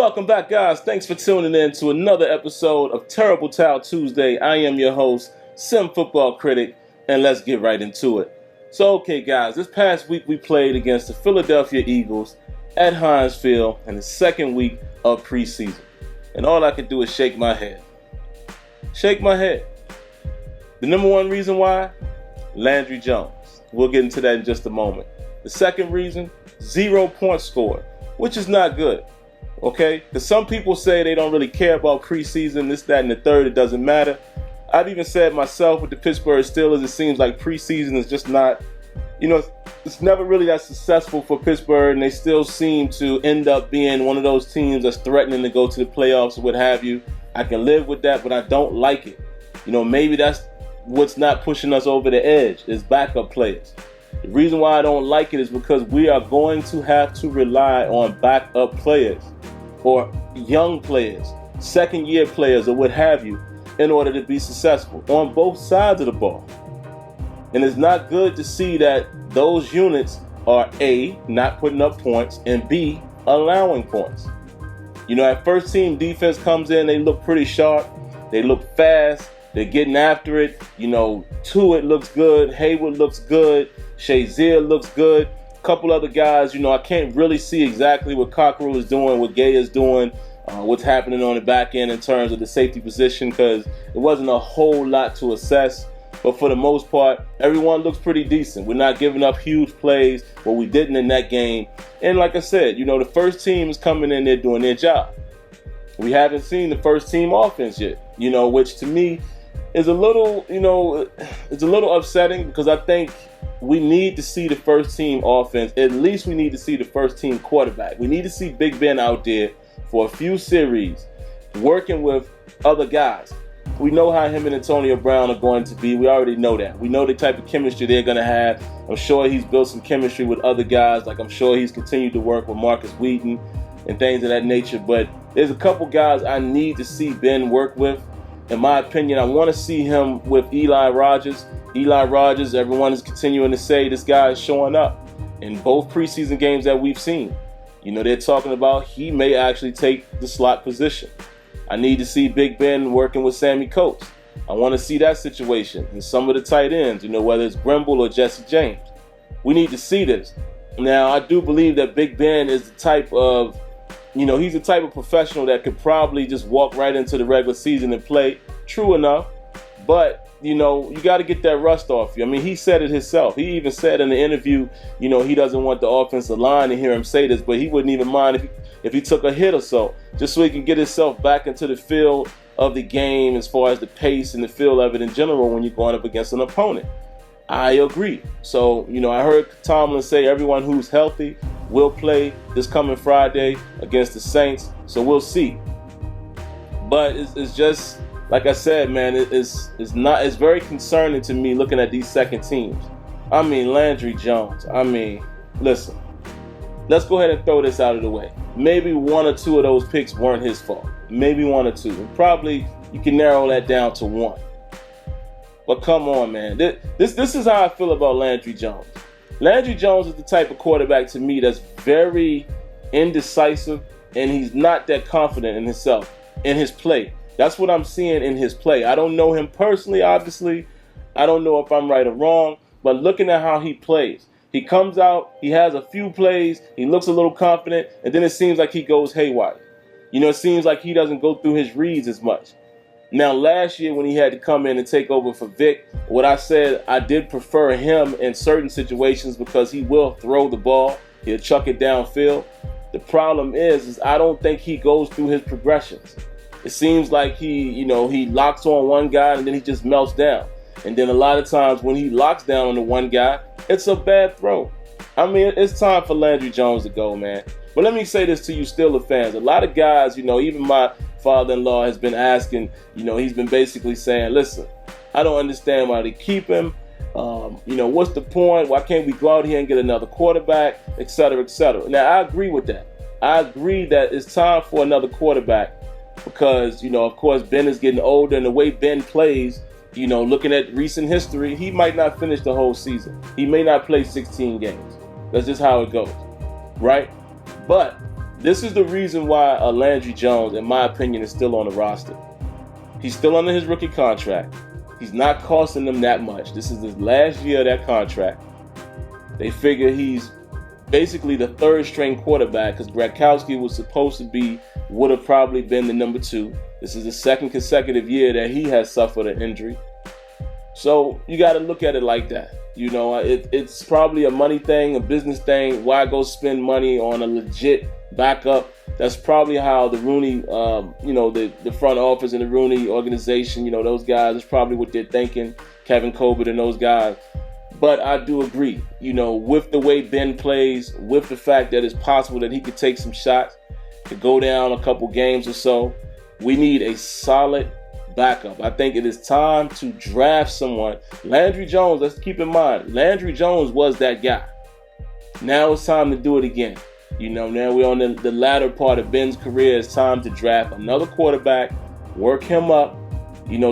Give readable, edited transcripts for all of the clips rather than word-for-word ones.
Welcome back, guys. Thanks for tuning in to another episode of Terrible Towel Tuesday. I am your host, SimFBallCritic, and let's get right into it. So, okay, guys, this past week we played against the Philadelphia Eagles at Heinz Field in the second week of preseason. And all I can do is shake my head. Shake my head. The number one reason why? Landry Jones. We'll get into that in just a moment. The second reason? 0 points scored, which is not good. Okay? Because some people say they don't really care about preseason, this, that, and the third. It doesn't matter. I've even said myself with the Pittsburgh Steelers, it seems like preseason is just not, it's never really that successful for Pittsburgh, and they still seem to end up being one of those teams that's threatening to go to the playoffs or what have you. I can live with that, but I don't like it. Maybe that's what's not pushing us over the edge is backup players. The reason why I don't like it is because we are going to have to rely on backup players or young players, second-year players or what have you, in order to be successful on both sides of the ball. And it's not good to see that those units are A, not putting up points, and B, allowing points. At first team defense comes in, they look pretty sharp, they look fast, they're getting after it. Tuitt looks good, Hayward looks good, Shazier looks good. A couple other guys, I can't really see exactly what Cockrell is doing, what Gay is doing, what's happening on the back end in terms of the safety position, because it wasn't a whole lot to assess. But for the most part, everyone looks pretty decent. We're not giving up huge plays, but we didn't in that game. And like I said, the first team is coming in there doing their job. We haven't seen the first team offense yet, which to me is a little, it's a little upsetting, because I think we need to see the first team offense. At least we need to see the first team quarterback. We need to see Big Ben out there for a few series working with other guys. We know how him and Antonio Brown are going to be. We already know that. We know the type of chemistry they're going to have. I'm sure he's built some chemistry with other guys. Like I'm sure he's continued to work with Marcus Wheaton and things of that nature. But there's a couple guys I need to see Ben work with. In my opinion, I want to see him with Eli Rogers. Eli Rogers, everyone is continuing to say this guy is showing up in both preseason games that we've seen. They're talking about he may actually take the slot position. I need to see Big Ben working with Sammy Coates. I want to see that situation. And some of the tight ends, whether it's Brimble or Jesse James. We need to see this. Now, I do believe that Big Ben is the type of, he's the type of professional that could probably just walk right into the regular season and play. True enough. But, you got to get that rust off you. I mean, he said it himself. He even said in the interview, he doesn't want the offensive line to hear him say this, but he wouldn't even mind if he took a hit or so, just so he can get himself back into the field of the game as far as the pace and the feel of it in general when you're going up against an opponent. I agree. So, I heard Tomlin say everyone who's healthy will play this coming Friday against the Saints, so we'll see. But it's just, like I said, man, it's very concerning to me looking at these second teams. I mean, Landry Jones. Listen, let's go ahead and throw this out of the way. Maybe one or two of those picks weren't his fault. Maybe one or two. And probably you can narrow that down to one. But come on, man. This is how I feel about Landry Jones. Landry Jones is the type of quarterback to me that's very indecisive, and he's not that confident in himself, in his play. That's what I'm seeing in his play. I don't know him personally, obviously. I don't know if I'm right or wrong, but looking at how he plays, he comes out, he has a few plays, he looks a little confident, and then it seems like he goes haywire. It seems like he doesn't go through his reads as much. Now, last year when he had to come in and take over for Vic, what I said, I did prefer him in certain situations because he will throw the ball. He'll chuck it downfield. The problem is I don't think he goes through his progressions. It seems like he locks on one guy and then he just melts down. And then a lot of times when he locks down on the one guy, it's a bad throw. It's time for Landry Jones to go, man. But let me say this to you Steelers fans. A lot of guys, even my father-in-law has been asking, he's been basically saying, listen, I don't understand why they keep him. What's the point? Why can't we go out here and get another quarterback, et cetera, et cetera. Now, I agree with that. I agree that it's time for another quarterback because, of course, Ben is getting older, and the way Ben plays, looking at recent history, he might not finish the whole season. He may not play 16 games. That's just how it goes, right? But This is the reason why Landry Jones, in my opinion, is still on the roster. He's still under his rookie contract. He's not costing them that much. This is his last year of that contract. They figure he's basically the third string quarterback because Gronkowski was supposed to would have probably been the number 2. This is the second consecutive year that he has suffered an injury. So you got to look at it like that. You know, it's probably a money thing, a business thing. Why go spend money on a legit backup? That's probably how the Rooney, the front office and the Rooney organization, those guys, is probably what they're thinking, Kevin Colbert and those guys. But I do agree, with the way Ben plays, with the fact that it's possible that he could take some shots, to go down a couple games or so, we need a solid backup. I think it is time to draft someone. Landry Jones, let's keep in mind, Landry Jones was that guy. Now it's time to do it again. Now we're on the latter part of Ben's career. It's time to draft another quarterback, work him up,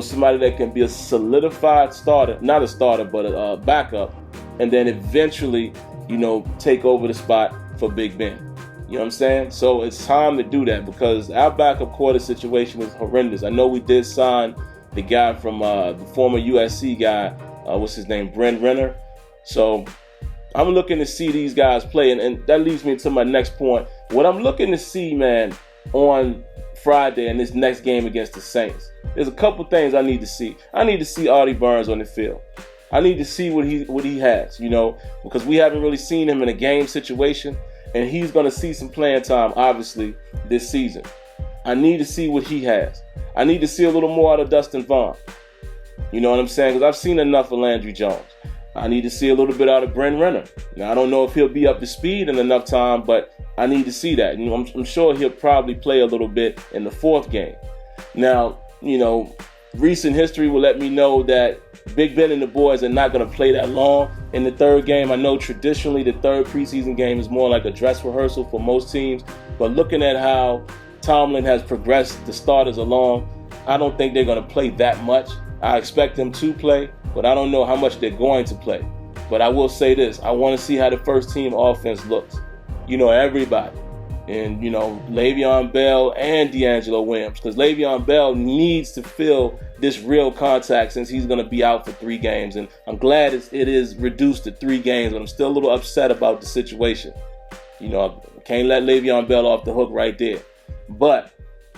somebody that can be a solidified starter, not a starter, but a backup, and then eventually, take over the spot for Big Ben. You know what I'm saying? So it's time to do that because our backup quarter situation is horrendous. I know we did sign the guy from the former USC guy, what's his name, Brent Renner. So I'm looking to see these guys play, and that leads me to my next point. What I'm looking to see, man, on Friday in this next game against the Saints, there's a couple things I need to see. I need to see Artie Burns on the field. I need to see what he has, because we haven't really seen him in a game situation, and he's going to see some playing time, obviously, this season. I need to see what he has. I need to see a little more out of Dustin Vaughn. You know what I'm saying? Because I've seen enough of Landry Jones. I need to see a little bit out of Brent Renner. Now, I don't know if he'll be up to speed in enough time, but I need to see that. I'm sure he'll probably play a little bit in the 4th game. Now, recent history will let me know that Big Ben and the boys are not going to play that long in the 3rd game. I know traditionally the 3rd preseason game is more like a dress rehearsal for most teams, but looking at how Tomlin has progressed the starters along, I don't think they're going to play that much. I expect them to play, but I don't know how much they're going to play. But I will say this, I want to see how the first team offense looks. Everybody. And, Le'Veon Bell and D'Angelo Williams, because Le'Veon Bell needs to feel this real contact since he's going to be out for 3 games. And I'm glad it is reduced to 3 games, but I'm still a little upset about the situation. I can't let Le'Veon Bell off the hook right there. But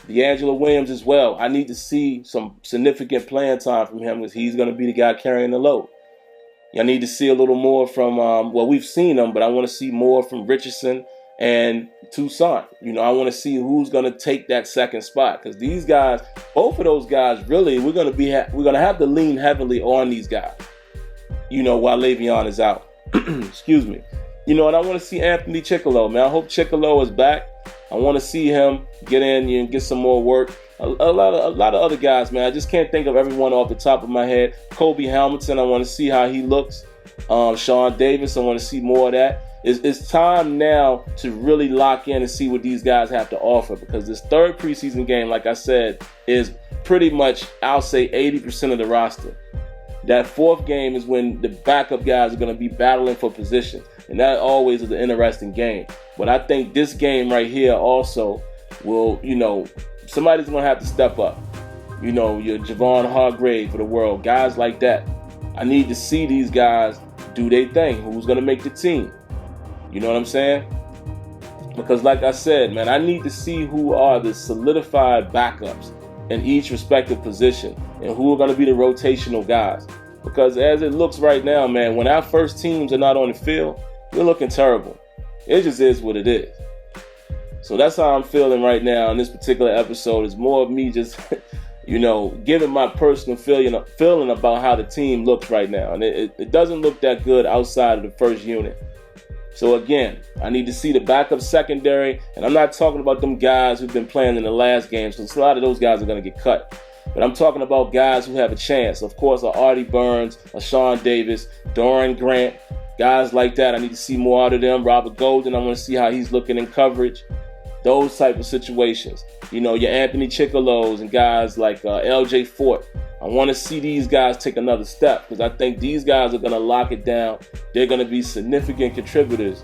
D'Angelo Williams as well, I need to see some significant playing time from him because he's going to be the guy carrying the load. I need to see a little more from, we've seen them, but I want to see more from Richardson and Toussaint. I want to see who's going to take that second spot because these guys, both of those guys, really, we're going to have to lean heavily on these guys, while Le'Veon is out. Excuse me. And I want to see Anthony Chickillo, man. I hope Chickillo is back. I want to see him get in and get some more work. A lot of other guys, man. I just can't think of everyone off the top of my head. Kobe Hamilton, I want to see how he looks. Sean Davis, I want to see more of that. It's time now to really lock in and see what these guys have to offer because this 3rd preseason game, like I said, is pretty much, I'll say 80% of the roster. That 4th game is when the backup guys are going to be battling for position. And that always is an interesting game. But I think this game right here also will, somebody's going to have to step up. Your Javon Hargrave for the world, guys like that. I need to see these guys do their thing. Who's going to make the team? You know what I'm saying? Because like I said, man, I need to see who are the solidified backups in each respective position and who are going to be the rotational guys. Because as it looks right now, man, when our first teams are not on the field, we're looking terrible. It just is what it is. So that's how I'm feeling right now in this particular episode. It's more of me just, giving my personal feeling about how the team looks right now. And it doesn't look that good outside of the first unit. So again, I need to see the backup secondary, and I'm not talking about them guys who've been playing in the last game, so a lot of those guys are going to get cut. But I'm talking about guys who have a chance. Of course, Artie Burns, Sean Davis, Doran Grant, guys like that. I need to see more out of them. Robert Golden, I want to see how he's looking in coverage. Those type of situations. Your Anthony Chickillos and guys like LJ Fort. I want to see these guys take another step because I think these guys are going to lock it down. They're going to be significant contributors,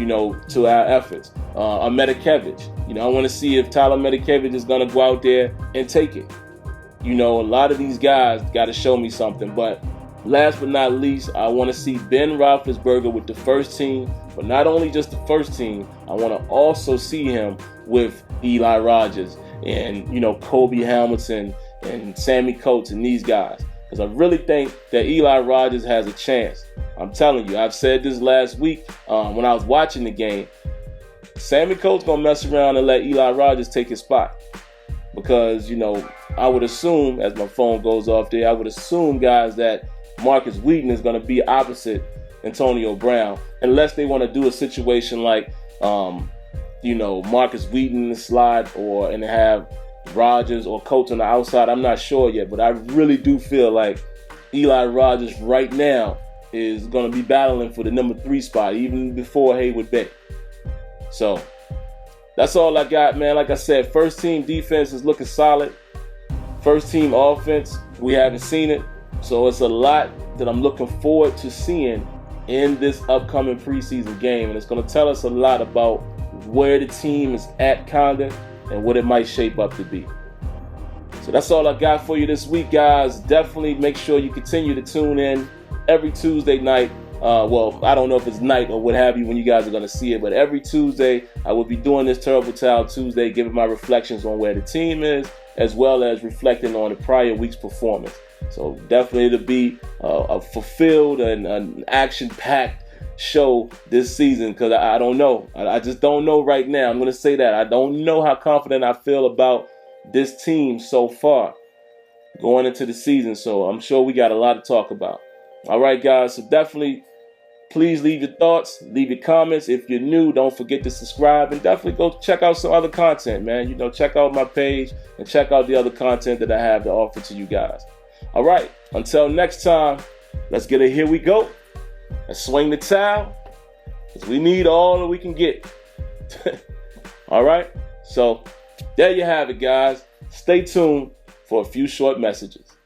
to our efforts. Medikevich, I want to see if Tyler Medikevich is going to go out there and take it. A lot of these guys got to show me something. But last but not least, I want to see Ben Roethlisberger with the first team. But not only just the first team, I want to also see him with Eli Rogers and, Kobe Hamilton and Sammy Coates and these guys. Because I really think that Eli Rogers has a chance. I'm telling you, I've said this last week when I was watching the game. Sammy Coates going to mess around and let Eli Rogers take his spot. Because, I would assume, as my phone goes off there, I would assume, guys, that Marcus Wheaton is going to be opposite Antonio Brown. Unless they want to do a situation like, Marcus Wheaton in the slot and have Rodgers or Coates on the outside. I'm not sure yet, but I really do feel like Eli Rogers right now is going to be battling for the number 3 spot, even before Haywood Bay. So that's all I got, man. Like I said, first team defense is looking solid. First team offense, we haven't seen it. So it's a lot that I'm looking forward to seeing in this upcoming preseason game. And it's going to tell us a lot about where the team is at, kinda, and what it might shape up to be. So that's all I got for you this week, guys. Definitely make sure you continue to tune in every Tuesday night. Well, I don't know if it's night or what have you when you guys are going to see it, but every Tuesday I will be doing this Terrible Towel Tuesday, giving my reflections on where the team is, as well as reflecting on the prior week's performance. So definitely it'll be a fulfilled and an action-packed show this season, because I don't know. I just don't know right now. I'm going to say that. I don't know how confident I feel about this team so far going into the season. So I'm sure we got a lot to talk about. All right, guys. So definitely please leave your thoughts, leave your comments. If you're new, don't forget to subscribe, and definitely go check out some other content, man. Check out my page and check out the other content that I have to offer to you guys. All right. Until next time, let's get it. Here we go. Let's swing the towel, because we need all that we can get. All right. So there you have it, guys. Stay tuned for a few short messages.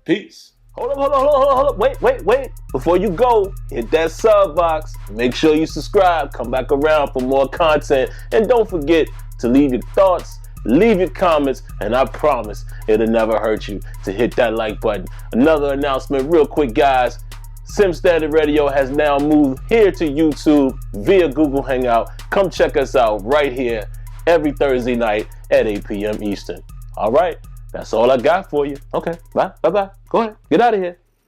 Peace. Hold up. Wait. Before you go, hit that sub box. Make sure you subscribe. Come back around for more content. And don't forget to leave your thoughts, leave your comments, and I promise it'll never hurt you to hit that like button. Another announcement real quick, guys. Sim Standard Radio has now moved here to YouTube via Google Hangout. Come check us out right here every Thursday night at 8 p.m. Eastern. All right, that's all I got for you. Okay, bye. Go ahead, get out of here.